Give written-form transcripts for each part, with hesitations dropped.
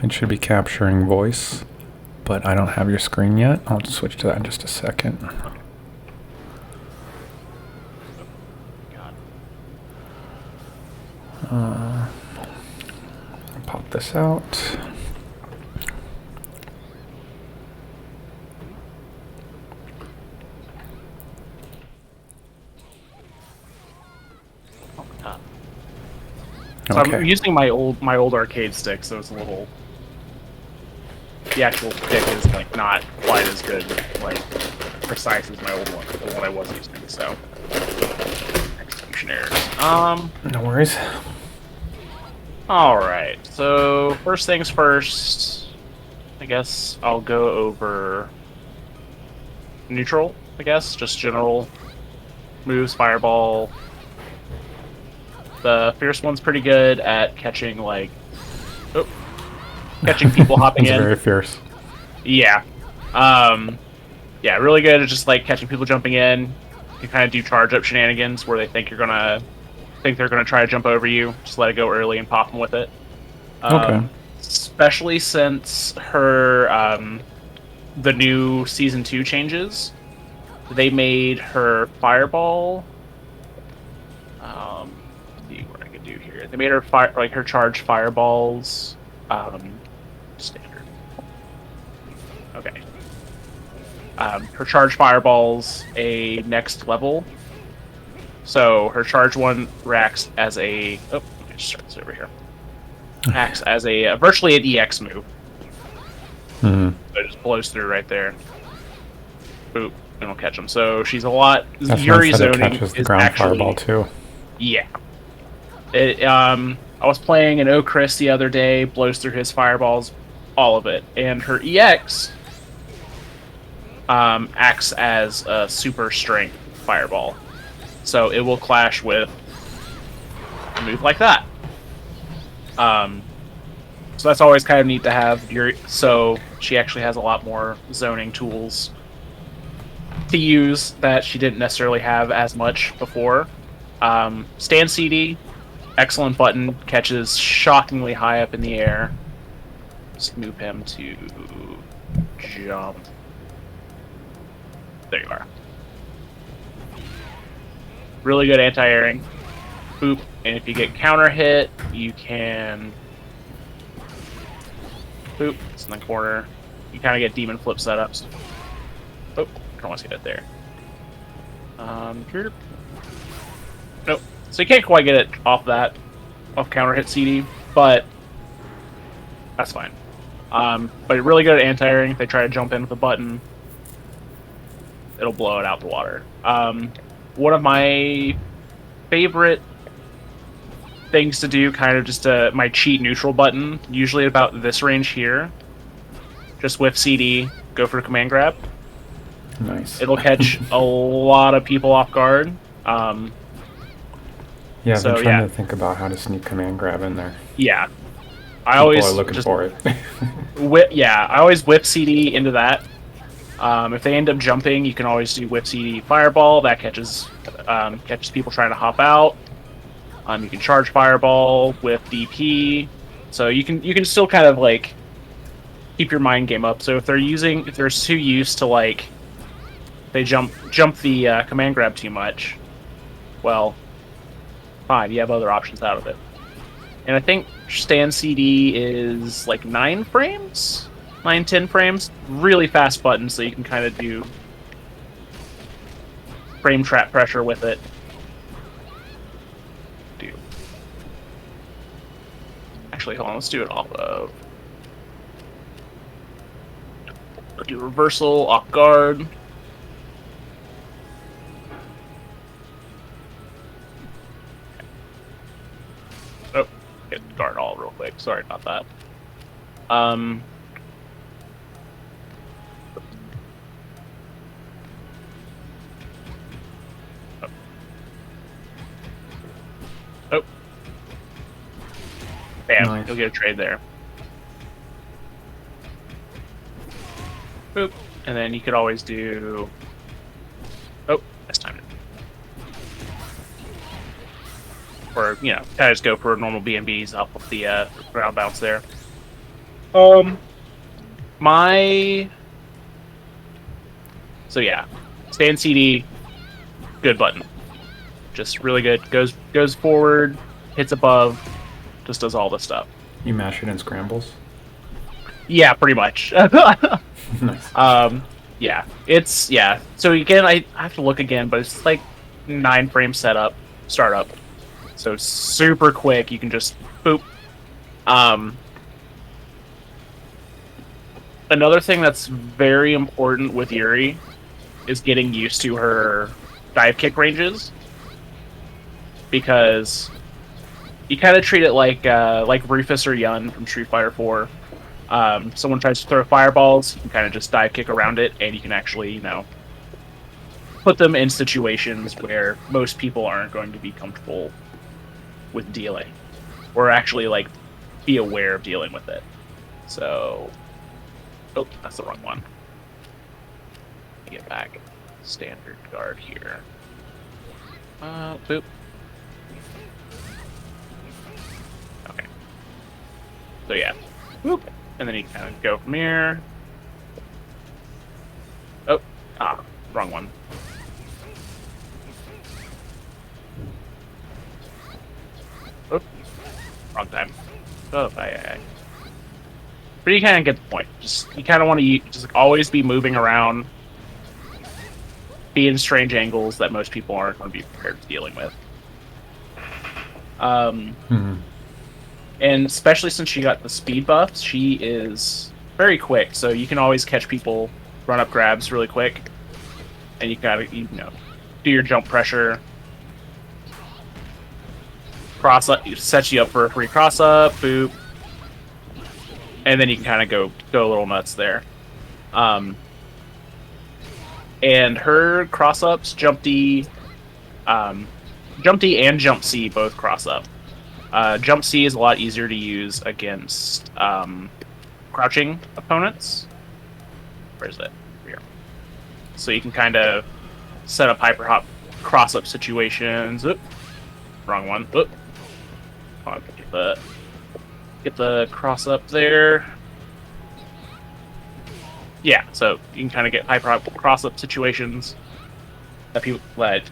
It should be capturing voice, but I don't have your screen yet. I'll switch to that in just a second. I'll pop this out. So I'm using my old arcade stick, so it's a little. The actual stick is like not quite as good, like precise as my old one, the one I was using. So execution errors. No worries. All right. So first things first. I guess I'll go over neutral. I guess just general moves, fireball. The fierce one's pretty good at catching catching people hopping in. Very fierce. Yeah. Yeah, really good at just like catching people jumping in. You kind of do charge up shenanigans where they think they're gonna try to jump over you. Just let it go early and pop them with it. Okay. Especially since her the new season 2 changes, they made her fireball. See what I could do here. They made her her charge fireballs standard. Okay. Her charge fireballs a next level. So her charge one acts as a let me just start this over here. Acts as a virtually an EX move. Mm-hmm. So it just blows through right there. Boop, and it'll catch them. So she's a lot. That's Yuri nice that it zoning catches the is ground actually fireball too. yeah. I was playing an Chris the other day, blows through his fireballs, all of it. And her EX acts as a super strength fireball. So it will clash with a move like that. So that's always kind of neat to have. So she actually has a lot more zoning tools to use that she didn't necessarily have as much before. Stand CD, excellent button, catches shockingly high up in the air. Just move him to jump. There you are. Really good anti-airing. Boop. And if you get counter hit, you can boop. It's in the corner. You kind of get demon flip setups. Oh, I don't want to get it there. Here. Nope. So you can't quite get it off counter hit CD, but that's fine. But really good at anti-airing. If they try to jump in with a button, it'll blow it out the water. One of my favorite things to do, kind of just my cheat neutral button, usually about this range here. Just whip CD, go for a command grab. Nice. It'll catch a lot of people off guard. Yeah, I've been trying to think about how to sneak command grab in there. Yeah. People are looking for it. I always whip CD into that. If they end up jumping, you can always do whip CD fireball. That catches people trying to hop out. You can charge fireball with DP. So you can still kind of like keep your mind game up. So if they're too used to like they jump the command grab too much, well, fine, you have other options out of it. And I think stand CD is like 9 frames, 10 frames. Really fast button, so you can kind of do frame trap pressure with it. Actually, hold on, let's do it off of. Let's do reversal, off guard. Oh, hit guard all real quick. Sorry about that. Oh. Bam, Nice. You'll get a trade there. Boop. And then you could always do... Oh, that's timed it. Or, kind of just go for normal B&Bs off of the ground bounce there. My so yeah, stand CD, good button, just really good. Goes forward, hits above, just does all this stuff. You mash it in scrambles? Yeah, pretty much. Nice. Yeah, it's yeah. So again, I have to look again, but it's like 9 frame setup, startup. So super quick. You can just boop. Another thing that's very important with Yuri is getting used to her dive kick ranges, because you kind of treat it like Rufus or Yun from Street Fighter 4. Someone tries to throw fireballs, you can kind of just dive kick around it, and you can actually, put them in situations where most people aren't going to be comfortable with dealing, or actually be aware of dealing with it. So, oh, that's the wrong one. Get back. Standard guard here. Boop. Okay. So yeah. Boop. And then you kind of go from here. Oh, wrong one. Oh, wrong time. Oh, aye. But you kind of get the point. Just you kind of want to just always be moving around, be in strange angles that most people aren't going to be prepared for dealing with. And especially since she got the speed buffs, she is very quick. So you can always catch people, run up grabs really quick, and you gotta do your jump pressure. Cross up, sets you up for a free cross up, boop, and then you can kind of go a little nuts there. And her cross ups, jump D and jump C both cross up. Jump C is a lot easier to use against crouching opponents. Where is it? Here. So you can kind of set up hyper hop cross up situations. Oop. Wrong one. Oop. Come on, get the cross up there. Yeah, so you can kind of get hyper hop cross up situations that people they're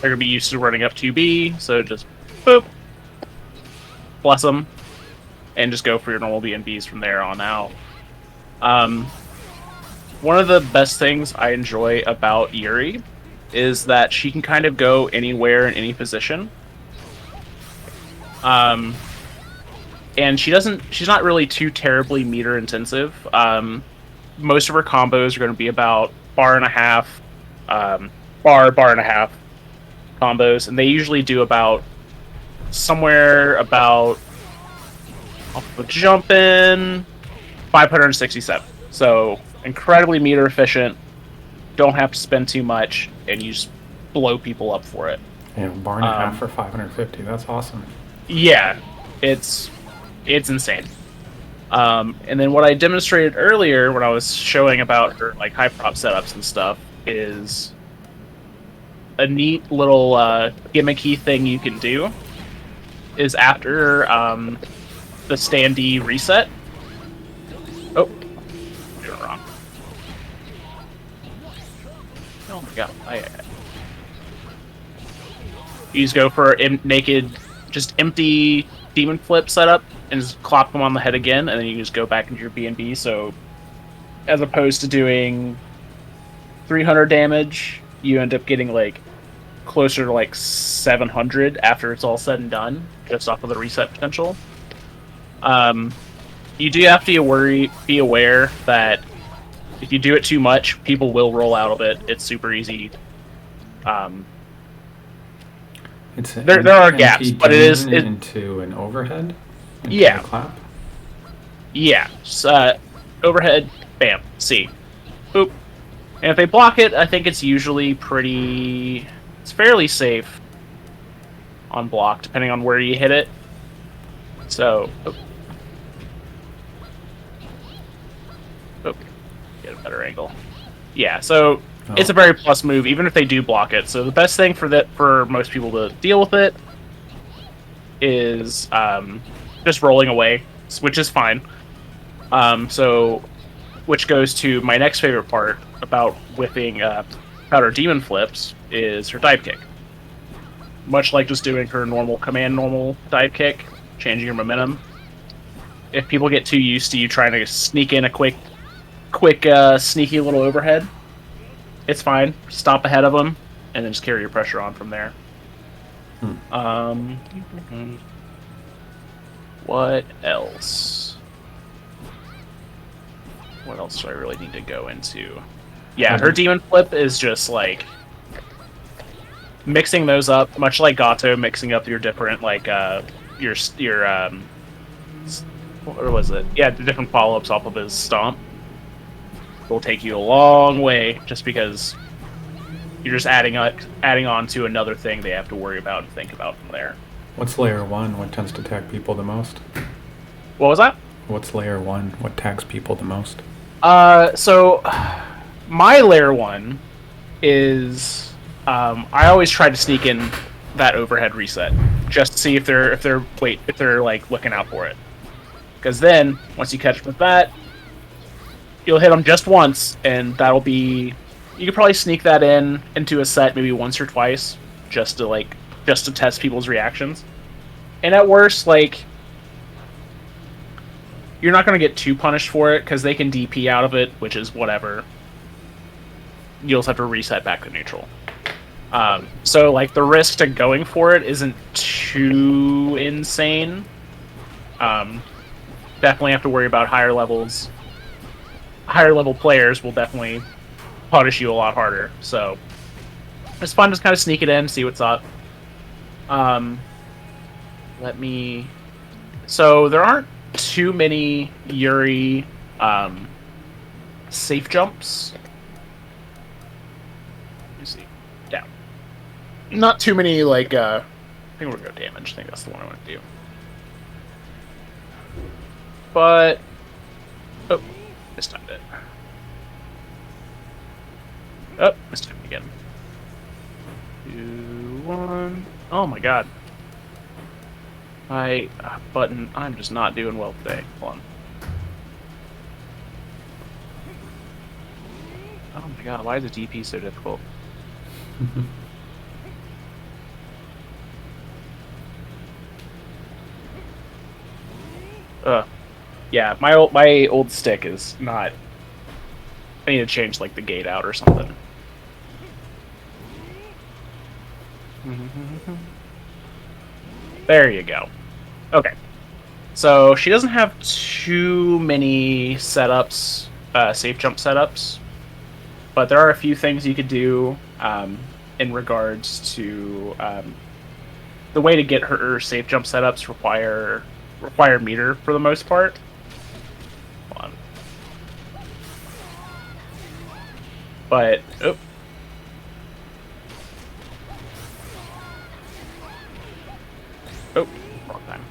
gonna be used to running up 2B. So just boop. Bless them, and just go for your normal BNBs from there on out. One of the best things I enjoy about Yuri is that she can kind of go anywhere in any position. And she's not really too terribly meter intensive. Most of her combos are going to be about bar and a half combos, and they usually do about somewhere about off the jump in 567. So incredibly meter efficient. Don't have to spend too much, and you just blow people up for it. Yeah, bar and a half for 550. That's awesome. Yeah, it's insane. And then what I demonstrated earlier when I was showing about her hyper hop setups and stuff is a neat little gimmicky thing you can do. Is after the standee reset. Oh, did it wrong. Oh my god! You just go for naked, just empty demon flip setup, and just clop them on the head again, and then you can just go back into your BNB. So, as opposed to doing 300 damage, you end up getting closer to 700 after it's all said and done, just off of the reset potential. You do have to be aware that if you do it too much, people will roll out of it. It's super easy. There are gaps, but it is into an overhead. Yeah. A clap. Yeah. Overhead. Bam. C. Boop. And if they block it, I think it's usually it's fairly safe on block, depending on where you hit it. So, get a better angle. Yeah, so it's a very plus move, even if they do block it. So the best thing for most people to deal with it is just rolling away, which is fine. So, which goes to my next favorite part about whipping Powder Demon flips is her dive kick. Much like just doing her normal dive kick, changing your momentum. If people get too used to you trying to sneak in a quick, sneaky little overhead, it's fine. Stop ahead of them, and then just carry your pressure on from there. What else? What else do I really need to go into? Yeah, her demon flip is just like mixing those up, much like Gato, mixing up your different your what was it? Yeah, the different follow-ups off of his stomp will take you a long way, just because you're just adding on to another thing they have to worry about and think about from there. What's layer 1? What tends to tag people the most? What was that? What's layer 1? What tags people the most? So my layer 1 is I always try to sneak in that overhead reset just to see if they're like looking out for it. Because then once you catch them with that, you'll hit them just once, and that'll be, you could probably sneak that into a set maybe once or twice just to test people's reactions. And at worst, like, you're not going to get too punished for it because they can DP out of it, which is whatever. You'll just have to reset back to neutral. So like the risk to going for it isn't too insane. Definitely have to worry about higher levels. Higher level players will definitely punish you a lot harder. So it's fun to kind of sneak it in, see what's up. So there aren't too many Yuri safe jumps. Let me see. Down. Not too many, like, I think we're going to go damage. I think that's the one I want to do. But, oh, mistimed it. Oh, mistimed again. 2, 1. Oh my god. My button, I'm just not doing well today. Hold on. Oh my god, why is the DP so difficult? Yeah, my old stick is not. I need to change like the gate out or something. There you go. Okay. So she doesn't have too many setups, safe jump setups, but there are a few things you could do in regards to the way to get her safe jump setups require meter for the most part. Hold on. But wrong time.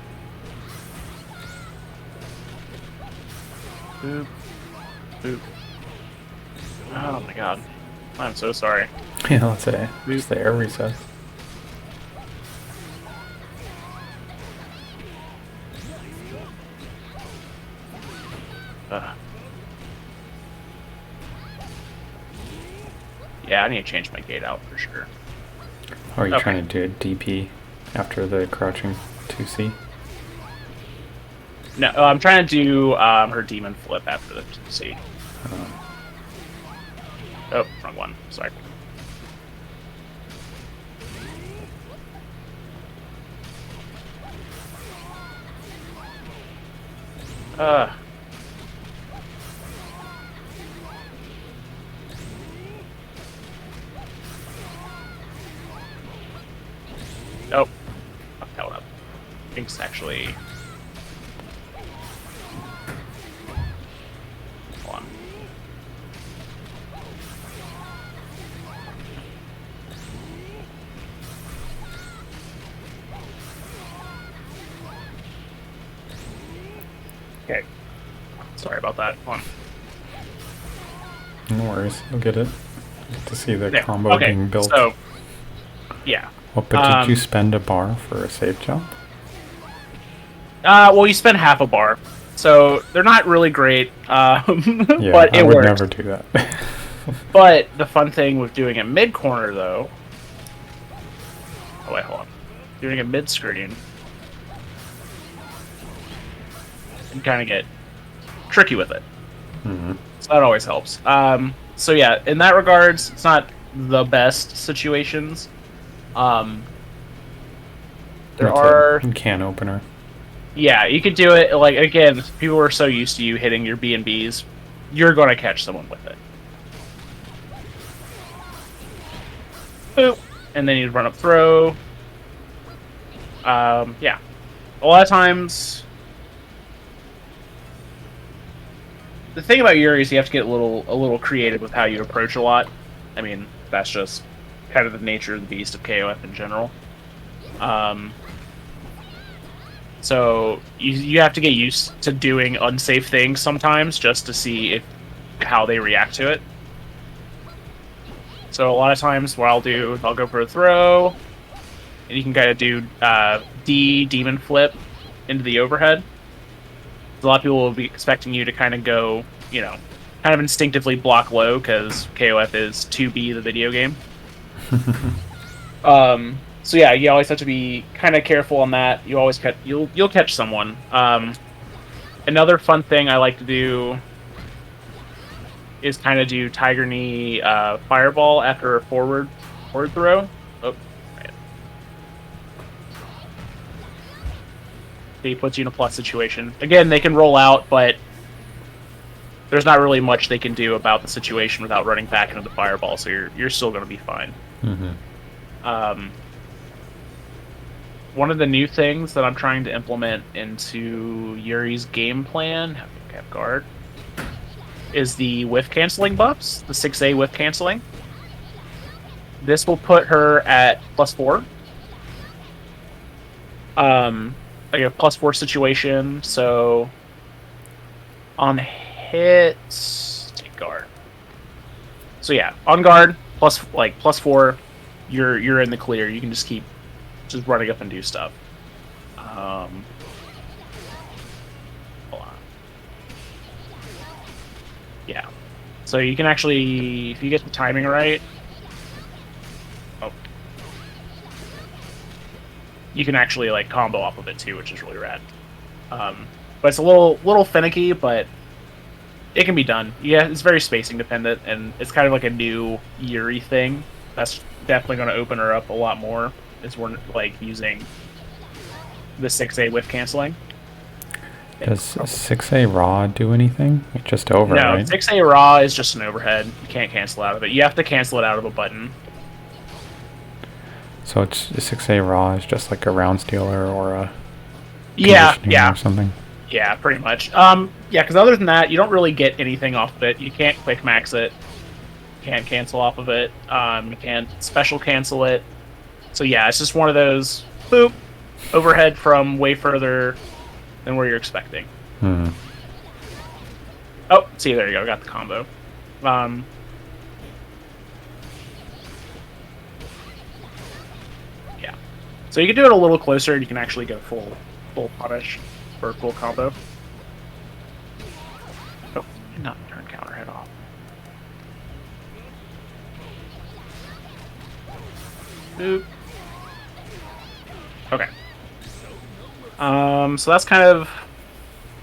Boop. Boop. Oh my god. I'm so sorry. Yeah, that's it. Just the air recess. Yeah, I need to change my gate out for sure. Or are you trying to do a DP after the crouching 2C? No, I'm trying to do her demon flip after the 2C. Oh, wrong one. Sorry. Oh, held up. Pink's actually. Hold on. Okay. Sorry about that. Hold on. No worries, you'll get it. Get to see the There. combo being built. So, yeah. Well, but did you spend a bar for a safe jump? Well, you spend half a bar. So they're not really great, Yeah, but it I would works. never do that. But the fun thing with doing it mid-corner, though... Oh, wait, hold on. Doing it mid-screen... You kind of get tricky with it. Mm-hmm. So that always helps. So yeah, in that regards, it's not the best situations. There That's are... a can opener. Yeah, you could do it, like, again, people are so used to you hitting your B&Bs, you're going to catch someone with it. Boop. And then you run up throw. Yeah. A lot of times... The thing about Yuri is you have to get a little creative with how you approach a lot. I mean, that's just kind of the nature of the beast of KOF in general. So you have to get used to doing unsafe things sometimes just to see how they react to it. So a lot of times what I'll go for a throw, and you can kind of do demon flip into the overhead. A lot of people will be expecting you to kind of go, kind of instinctively block low because KOF is 2B, the video game. So yeah, you always have to be kind of careful on that. You always you'll catch someone. Another fun thing I like to do is kind of do Tiger Knee Fireball after a forward throw. Oh, right. He puts you in a plus situation. Again, they can roll out, but there's not really much they can do about the situation without running back into the Fireball, so you're still going to be fine. Mm-hmm. One of the new things that I'm trying to implement into Yuri's game plan, have guard, is the whiff canceling buffs, the 6A whiff canceling. This will put her at +4. Like a +4 situation, so on hits, take guard. So yeah, on guard, +4, you're in the clear. You can just keep running up and do stuff. Hold on. Yeah. So you can actually, if you get the timing right, you can actually like combo off of it too, which is really rad. But it's a little finicky, but it can be done. Yeah, it's very spacing dependent, and it's kind of like a new Yuri thing. That's definitely going to open her up a lot more. Is we're like using the 6A whiff canceling. Does 6A raw do anything? It's just over, no, right? 6A raw is just an overhead. You can't cancel out of it. You have to cancel it out of a button. So it's 6A raw is just like a round stealer or a yeah or something. Yeah, pretty much. Yeah, because other than that, you don't really get anything off of it. You can't quick max it. You can't cancel off of it. You can't special cancel it. So yeah, it's just one of those, boop, overhead from way further than where you're expecting. Hmm. Oh, see, there you go, got the combo. Yeah. So you can do it a little closer, and you can actually go full punish for a full combo. Oh, did not turn counter head off. Boop. Okay. So that's kind of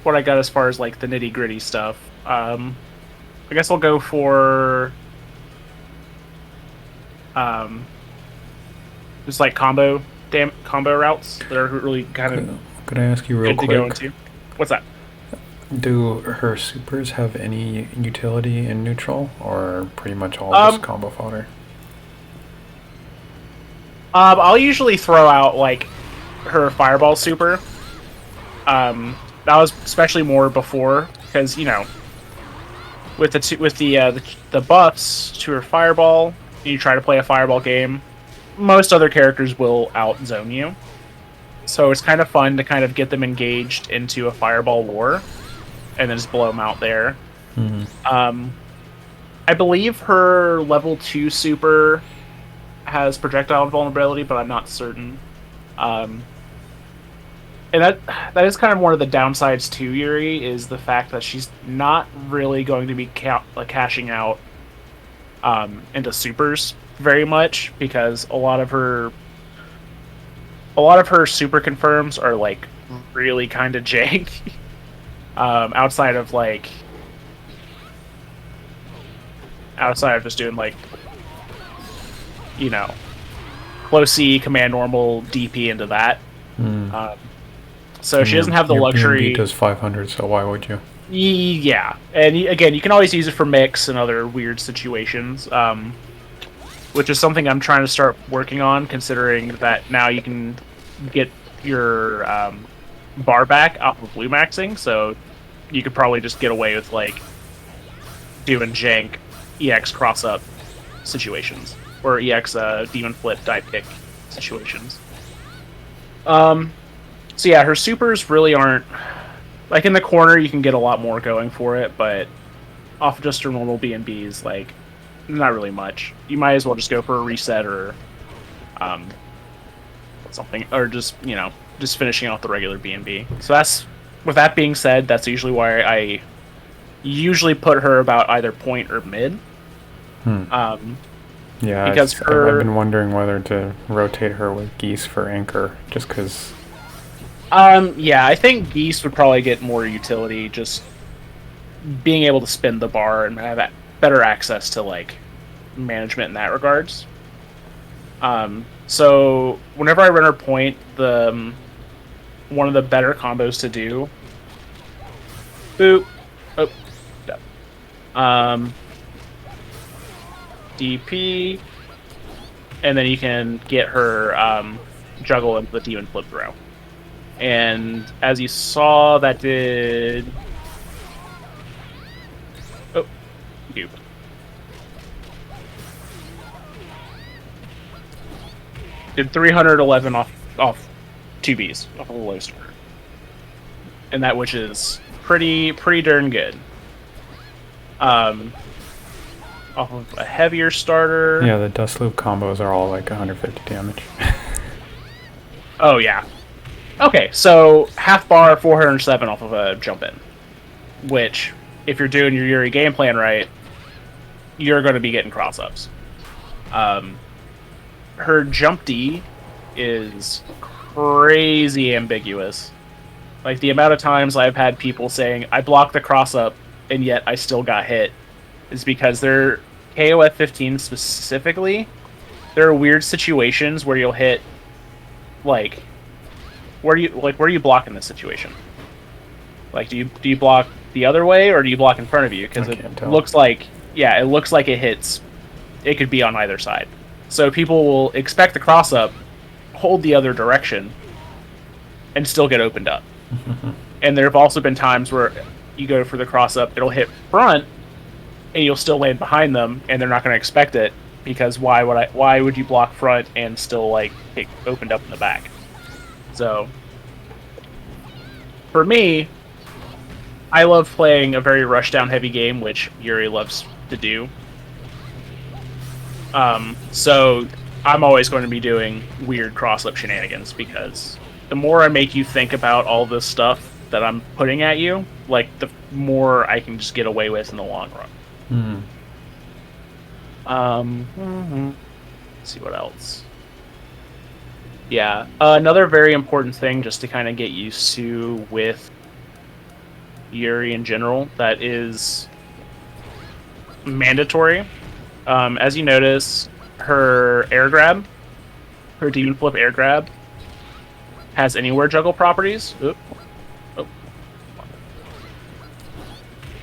what I got as far as like the nitty gritty stuff. I guess I'll go for just like combo routes that are really kind of Could I ask you real quick? to go into. What's that? Do her supers have any utility in neutral, or pretty much all just combo fodder? I'll usually throw out like her fireball super. That was especially more before because with the buffs to her fireball, and you try to play a fireball game, most other characters will outzone you. So it's kind of fun to kind of get them engaged into a fireball war, and then just blow them out there. Mm-hmm. I believe her level 2 super has projectile vulnerability, but I'm not certain. And that is kind of one of the downsides to Yuri, is the fact that she's not really going to be cashing out into supers very much, because a lot of her super confirms are like really kind of jank. outside of just doing like, you know, close C, command normal, DP into that. So she doesn't have the luxury. BNB does 500, so why would you? Yeah, and again, you can always use it for mix and other weird situations, which is something I'm trying to start working on, considering that now you can get your bar back off of blue maxing, so you could probably just get away with like doing jank EX cross up situations, or EX demon flip die pick situations. So yeah, her supers really aren't, like, in the corner you can get a lot more going for it, but off of just her normal BNBs, like, not really much. You might as well just go for a reset or something, or just, you know, just finishing off the regular BNB. So that's, with that being said, that's usually why I usually put her about either point or mid. Yeah, because I've been wondering whether to rotate her with Geese for anchor, just because. Yeah, I think Geese would probably get more utility, just being able to spin the bar and have better access to like management in that regards. So whenever I run her point, one of the better combos to do. Boop. Oh. DP, and then you can get her juggle into the demon flip throw. And as you saw, that did... Oh, you. Did 311 off 2Bs, off of the low starter. And that, which is pretty darn good. Off of a heavier starter. Yeah, the dust loop combos are all like 150 damage. Oh yeah. Okay, so half bar 407 off of a jump in, which, if you're doing your Yuri game plan right, you're going to be getting cross ups. Her jump D is crazy ambiguous. Like, the amount of times I've had people saying I blocked the cross up and yet I still got hit is because they're KOF 15 specifically. There are weird situations where you'll hit, like, where do you block in this situation? Like, do you block the other way, or do you block in front of you? Because it looks like, yeah, it looks like it hits. It could be on either side. So people will expect the cross up, hold the other direction, and still get opened up. And there have also been times where you go for the cross up, it'll hit front, and you'll still land behind them, and they're not going to expect it, because why would you block front and still like get opened up in the back? So for me, I love playing a very rushdown heavy game, which Yuri loves to do. So I'm always going to be doing weird cross-up shenanigans, because the more I make you think about all this stuff that I'm putting at you, like, the more I can just get away with in the long run. Let's see what else. Yeah, another very important thing just to kind of get used to with Yuri in general that is mandatory. As you notice, her air grab, her demon flip air grab, has anywhere juggle properties. Oop. Oh.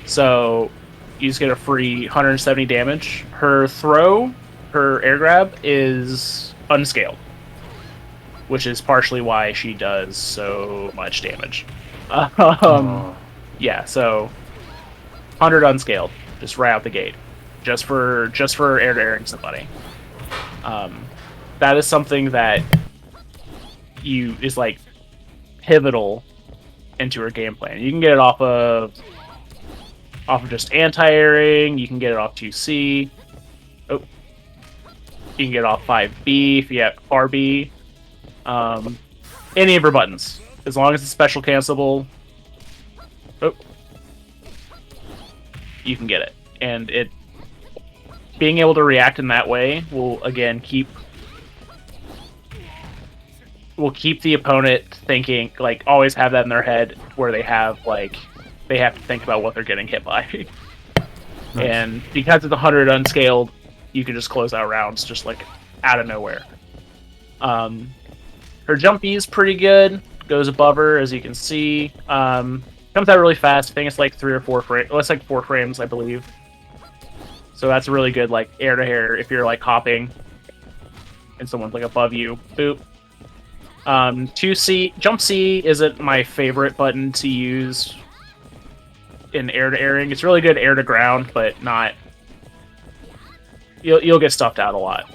So you just get a free 170 damage. Her throw, her air grab, is unscaled, which is partially why she does so much damage. Yeah, so 100 unscaled, just right out the gate, just for air to airing somebody. That is something that is like pivotal into her game plan. You can get it off of just anti-airing. You can get it off 2C. Oh, you can get it off 5B if you have RB. Any of her buttons. as long as it's special cancelable, you can get it. And it being able to react in that way will again keep the opponent thinking, like, always have that in their head where they have to think about what they're getting hit by. Nice. And because it's 100 unscaled, you can just close out rounds just like out of nowhere. Her jump B is pretty good. Goes above her, as you can see. Comes out really fast. I think it's like 3 or 4 frames. Well, it's like 4 frames, I believe. So that's really good, like air to air if you're like hopping and someone's like above you. Boop. 2C jump C isn't my favorite button to use in air to airing. It's really good air to ground, but not. You'll get stuffed out a lot.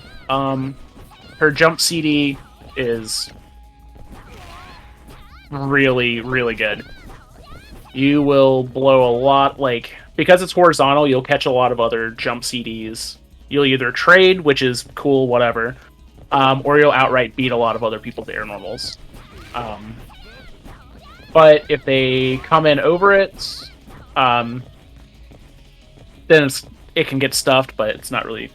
Her jump CD is really, really good. You will blow a lot, like, because it's horizontal, you'll catch a lot of other jump CDs. You'll either trade, which is cool, whatever, or you'll outright beat a lot of other people's air normals. But if they come in over it, then it can get stuffed, but it's not really...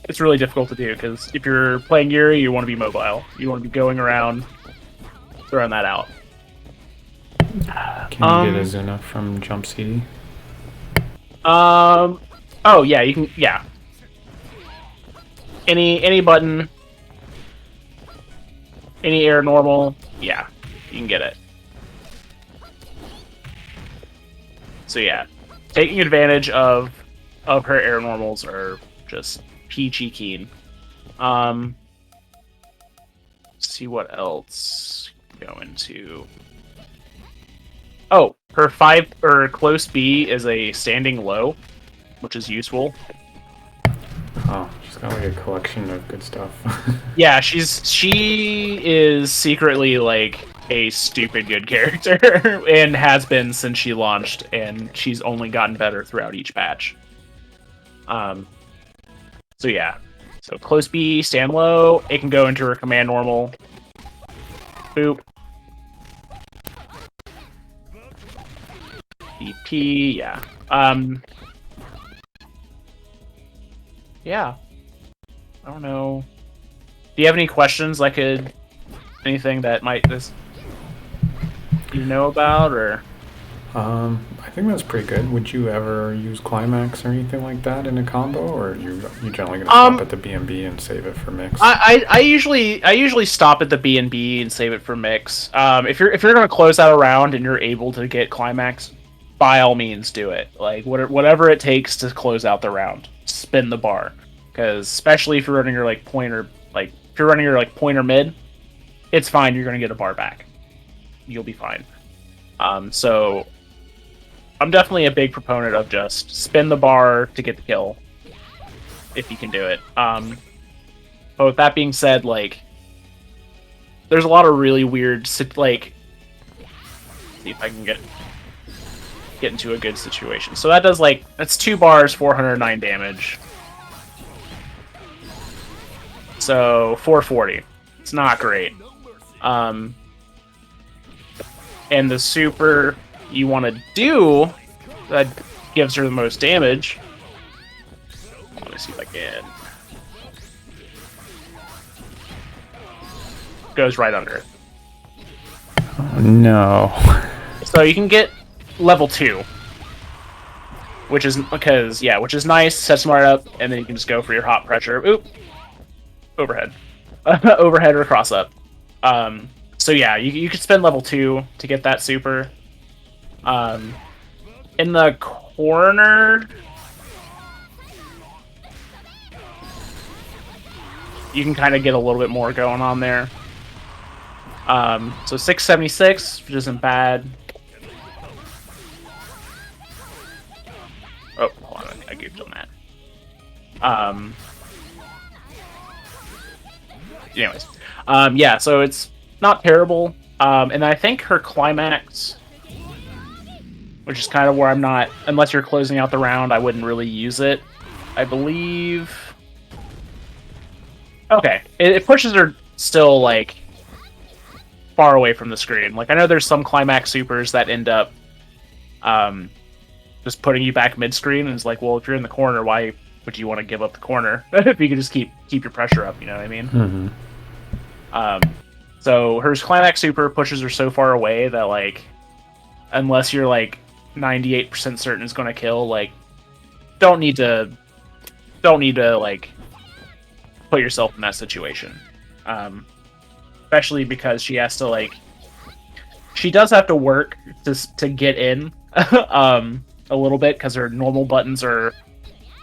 It's really difficult to do, because if you're playing Yuri, you want to be mobile. You want to be going around, throwing that out. Can you get a Zuna from Jump CD? Oh yeah, you can. Yeah. Any button, any air normal, yeah, you can get it. So yeah, taking advantage of her air normals are just peachy keen. Let's see what else go into. Oh, her close B is a standing low, which is useful. Oh, she's got like a collection of good stuff. Yeah, she is secretly like a stupid good character and has been since she launched, and she's only gotten better throughout each patch. So yeah. So close B, stand low, it can go into her command normal. Boop. BP, yeah. Yeah. I don't know. Do you have any questions anything that might you know about, or? I think that's pretty good. Would you ever use Climax or anything like that in a combo, or are you generally gonna stop at the B&B and save it for mix? I usually stop at the B&B and save it for mix. If you're gonna close out a round and you're able to get Climax, by all means do it. Like whatever it takes to close out the round. Spin the bar, because especially if you're running your pointer, pointer mid, it's fine. You're gonna get a bar back. You'll be fine. So I'm definitely a big proponent of just spin the bar to get the kill, if you can do it. But with that being said, there's a lot of really weird, see if I can get into a good situation. So that does that's 2 bars, 409 damage. So 440. It's not great. And the super you want to do that gives her the most damage. Let me see if I can. Goes right under it. Oh, no. So you can get level 2, which is nice. Set smart up, and then you can just go for your hot pressure. Oop, overhead, overhead or cross up. So yeah, you could spend level 2 to get that super. In the corner, you can kind of get a little bit more going on there. So 676, which isn't bad. Oh, hold on, I goofed on that. Anyways, yeah, so it's not terrible. And I think her climax, which is kind of where I'm not, unless you're closing out the round, I wouldn't really use it. I believe. Okay, it pushes her still far away from the screen. Like I know there's some climax supers that end up just putting you back mid-screen, and it's like, well, if you're in the corner, why would you want to give up the corner if you could just keep your pressure up? You know what I mean? Mm-hmm. So her climax super pushes her so far away that like, unless you're like 98% certain it's going to kill, like, don't need to like put yourself in that situation. Especially because she has to like, she does have to work to get in a little bit because her normal buttons are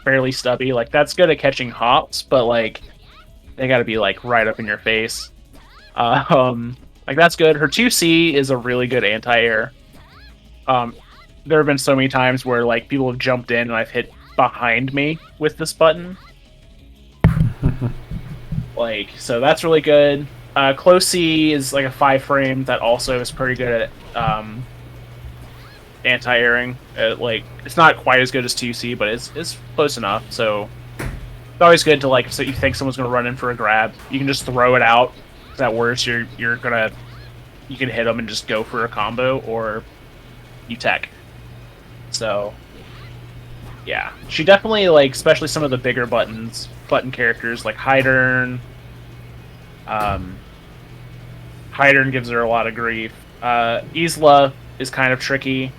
fairly stubby. Like that's good at catching hops, but like they got to be like right up in your face. Like that's good. Her 2C is a really good anti-air. There have been so many times where like people have jumped in and I've hit behind me with this button. Like, so that's really good. Close C is like a 5-frame that also is pretty good at anti-airing. Like, it's not quite as good as 2C, but it's close enough. So it's always good to like, so you think someone's gonna run in for a grab, you can just throw it out. At worst, you can hit them and just go for a combo, or you tech. So yeah, she definitely like, especially some of the bigger button characters like Hydern. Hydern gives her a lot of grief. Isla is kind of tricky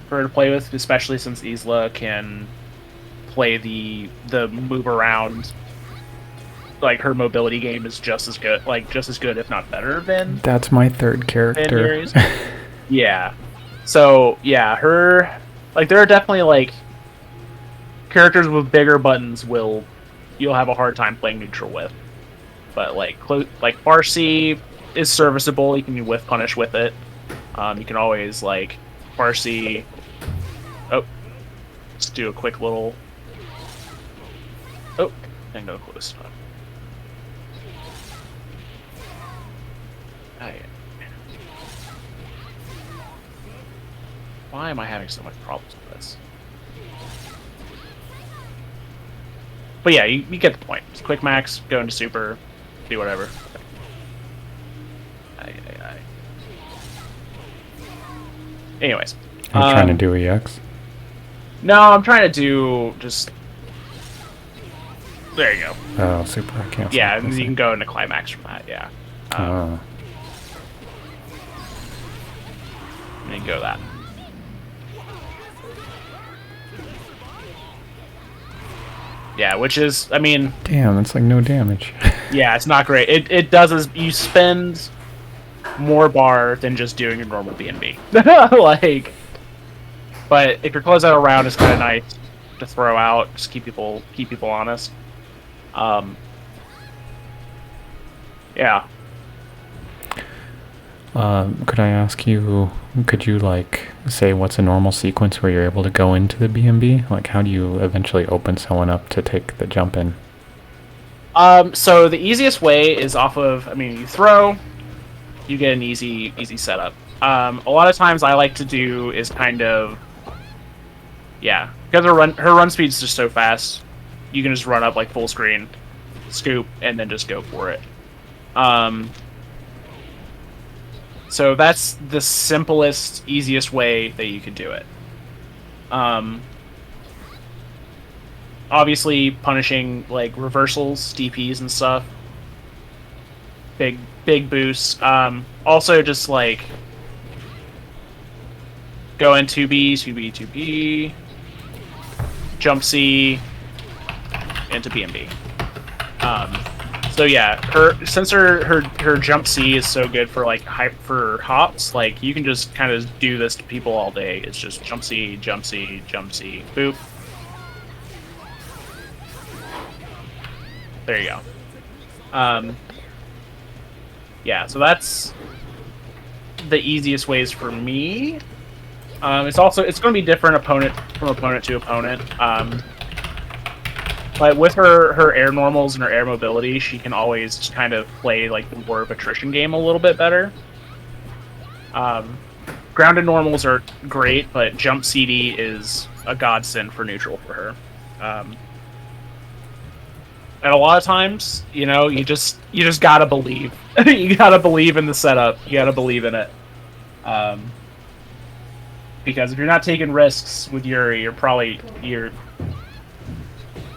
for her to play with, especially since Isla can play the move around. Like her mobility game is just as good, if not better than. That's my third character. Yeah. So yeah, her, like, there are definitely like characters with bigger buttons you'll have a hard time playing neutral with. But like Farsi is serviceable. You can whiff punish with it. You can always like Farsi. Oh, let's do a quick little. Oh, and go close enough. Oh, yeah. Why am I having so much problems with this? But yeah, you get the point. It's quick max, go into super, do whatever. Anyways. Are you trying to do EX? No, I'm trying to do just... There you go. Oh, super, I can't. Yeah, and you can go into climax from that, yeah. And then go that. Yeah, which is, I mean... Damn, that's like no damage. Yeah, it's not great. It does is you spend more bar than just doing a normal B&B. Like, but if your closeout around is kind of nice to throw out, just keep people honest. Yeah. Could I ask you, could you like say what's a normal sequence where you're able to go into the B&B? Like how do you eventually open someone up to take the jump in? So the easiest way is off of, I mean, you throw, you get an easy setup. A lot of times I like to do is kind of, yeah, because her run speed's just so fast, you can just run up like full screen, scoop, and then just go for it. So that's the simplest, easiest way that you could do it. Obviously, punishing like reversals, DPs, and stuff. Big boosts. Also, just like go in 2B, 2B, 2B, jump C, into B&B. So yeah, since her jump C is so good for like for hops, like you can just kind of do this to people all day. It's just jump C, jump C, jump C, boop. There you go. Yeah, so that's the easiest ways for me. It's going to be different from opponent to opponent. But with her air normals and her air mobility, she can always just kind of play like the war of attrition game a little bit better. Grounded normals are great, but jump CD is a godsend for neutral for her. And a lot of times, you know, you just gotta believe. You gotta believe in the setup. You gotta believe in it. Because if you're not taking risks with Yuri, you're probably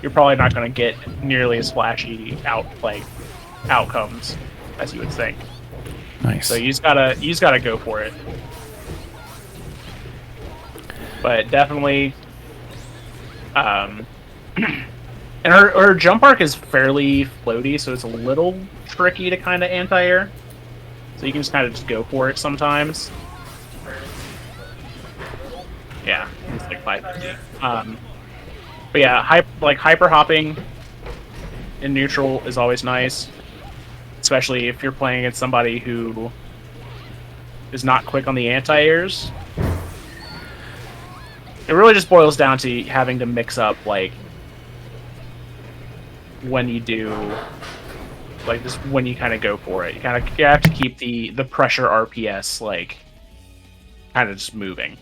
not going to get nearly as flashy outcomes as you would think. Nice. So you just gotta go for it. But definitely, and her jump arc is fairly floaty, so it's a little tricky to kind of anti-air. So you can just kind of just go for it sometimes. Yeah, it's like 550. But yeah, hyper hopping in neutral is always nice, especially if you're playing against somebody who is not quick on the anti-airs. It really just boils down to having to mix up like when you do, like just when you kind of go for it. You have to keep the pressure RPS like kind of just moving.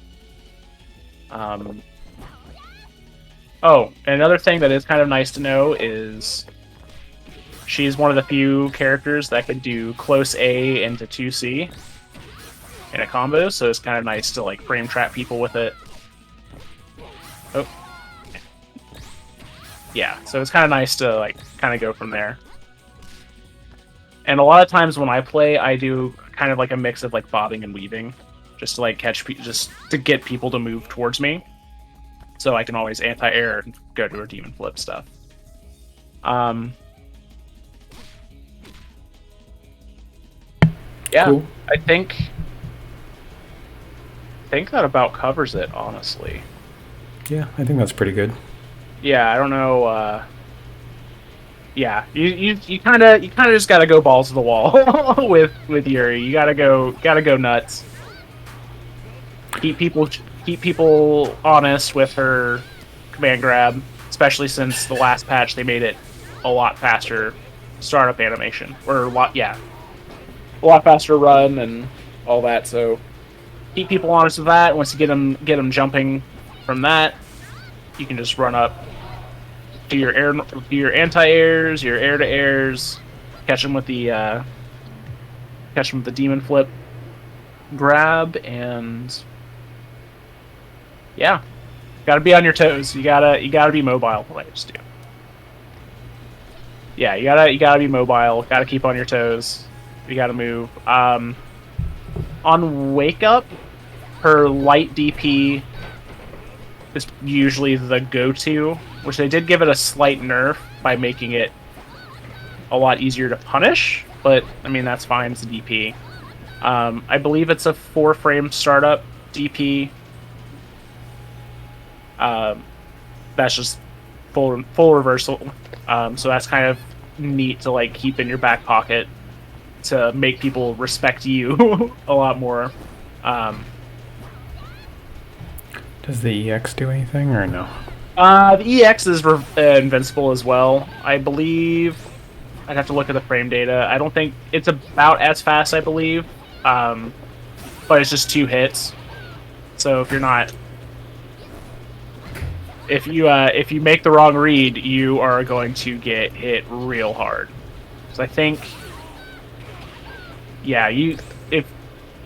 Oh, and another thing that is kind of nice to know is she's one of the few characters that can do close A into 2C in a combo, so it's kind of nice to like frame trap people with it. Oh. Yeah, so it's kind of nice to like kind of go from there. And a lot of times when I play, I do kind of like a mix of like bobbing and weaving, just to like catch people, just to get people to move towards me. So I can always anti-air and go to her demon flip stuff. Yeah, cool. I think that about covers it, honestly. Yeah, I think that's pretty good. Yeah, I don't know. Yeah, you kind of just gotta go balls to the wall with Yuri. You gotta go nuts. Keep people honest with her command grab, especially since the last patch they made it a lot faster startup animation, or a lot faster run and all that. So keep people honest with that. Once you get them jumping from that, you can just run up to your anti-airs, your air-to-airs, catch them with the demon flip grab, and yeah, gotta be on your toes. You gotta be mobile. Players do. Yeah, you gotta be mobile. Gotta keep on your toes. You gotta move. On Wake Up, her light DP is usually the go-to, which they did give it a slight nerf by making it a lot easier to punish, but I mean that's fine. It's a DP. I believe it's a 4-frame startup DP. That's just full reversal. So that's kind of neat to like keep in your back pocket to make people respect you a lot more. Does the EX do anything or no? The EX is invincible as well. I believe I'd have to look at the frame data. I don't think it's about as fast, I believe. But it's just 2 hits. So if you're not, if you make the wrong read, you are going to get hit real hard. So I think, yeah, if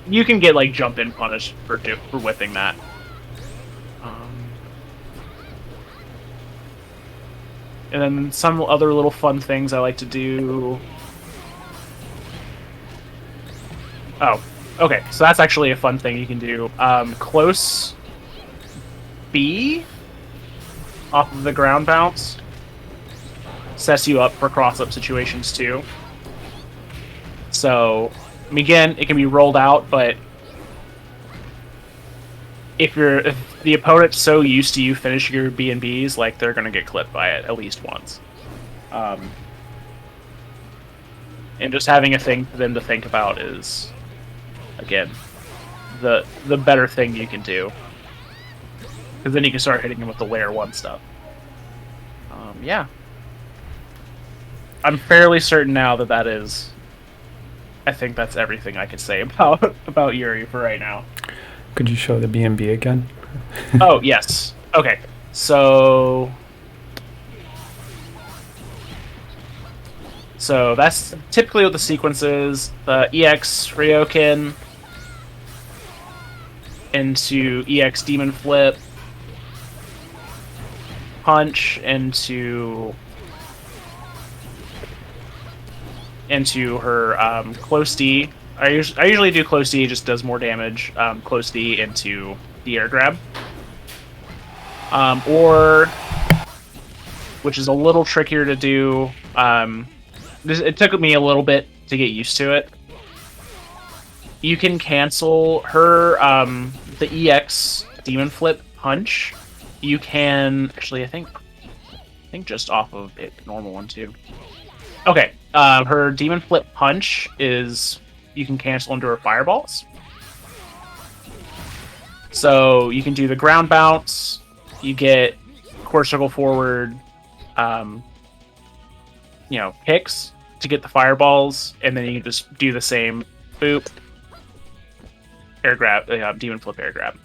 you can get like jump in punished for whipping that. And then some other little fun things I like to do. Oh, okay. So that's actually a fun thing you can do. Close B off of the ground bounce sets you up for cross-up situations too. So, I mean, again, it can be rolled out, but if the opponent's so used to you finishing your B&Bs, like, they're going to get clipped by it at least once. And just having a thing for them to think about is, again, the better thing you can do. Because then you can start hitting them with the layer 1 stuff. Yeah. I'm fairly certain now that is... I think that's everything I could say about Yuri for right now. Could you show the B&B again? Oh, yes. Okay. So So that's typically what the sequence is. The EX Ryoken into EX Demon Flip, punch into her close D. I usually do close D, it just does more damage. Close D into the air grab. Or, which is a little trickier to do, it took me a little bit to get used to it. You can cancel her, the EX Demon Flip punch. You can, actually, I think just off of it, normal one too. Okay, her Demon Flip punch is, you can cancel into her fireballs. So you can do the ground bounce, you get quarter circle forward, kicks to get the fireballs, and then you can just do the same boop, air grab, Demon Flip air grab.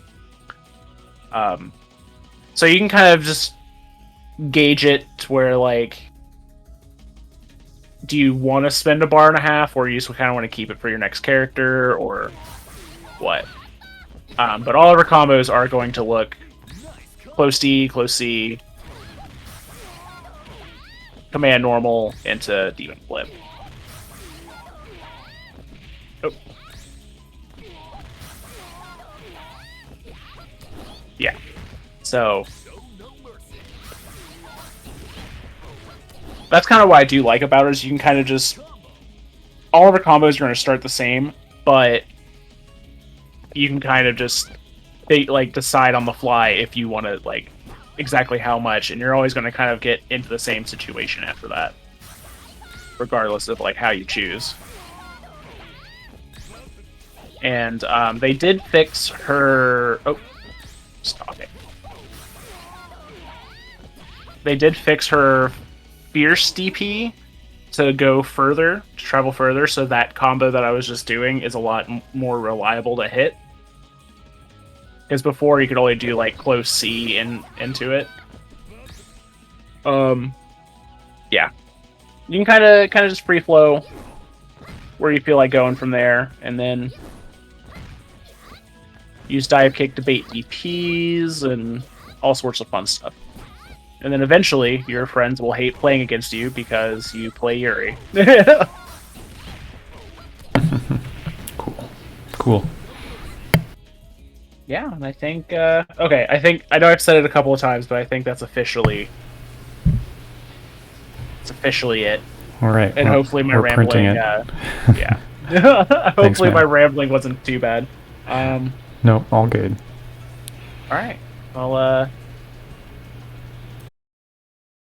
So you can kind of just gauge it to where, like, do you want to spend a bar and a half, or you just kind of want to keep it for your next character, or what? But all of our combos are going to look close D, close C, command normal into Demon Flip. Oh. Yeah. So that's kind of what I do like about it, is you can kind of just, all of the combos are going to start the same, but you can kind of just decide on the fly if you want to, like, exactly how much, and you're always going to kind of get into the same situation after that, regardless of, like, how you choose. And they did fix her... Oh, stop it. They did fix her Fierce DP to go further, to travel further, so that combo that I was just doing is a lot more reliable to hit. Because before you could only do, like, close C into it. Yeah. You can kind of just free flow where you feel like going from there, and then use dive kick to bait DPs and all sorts of fun stuff. And then eventually, your friends will hate playing against you because you play Yuri. Cool. Yeah, and I think... okay, I know I've said it a couple of times, but I think that's officially... It's officially it. All right. And hopefully my rambling... yeah. Hopefully my rambling wasn't too bad. No, all good. Alright. Well,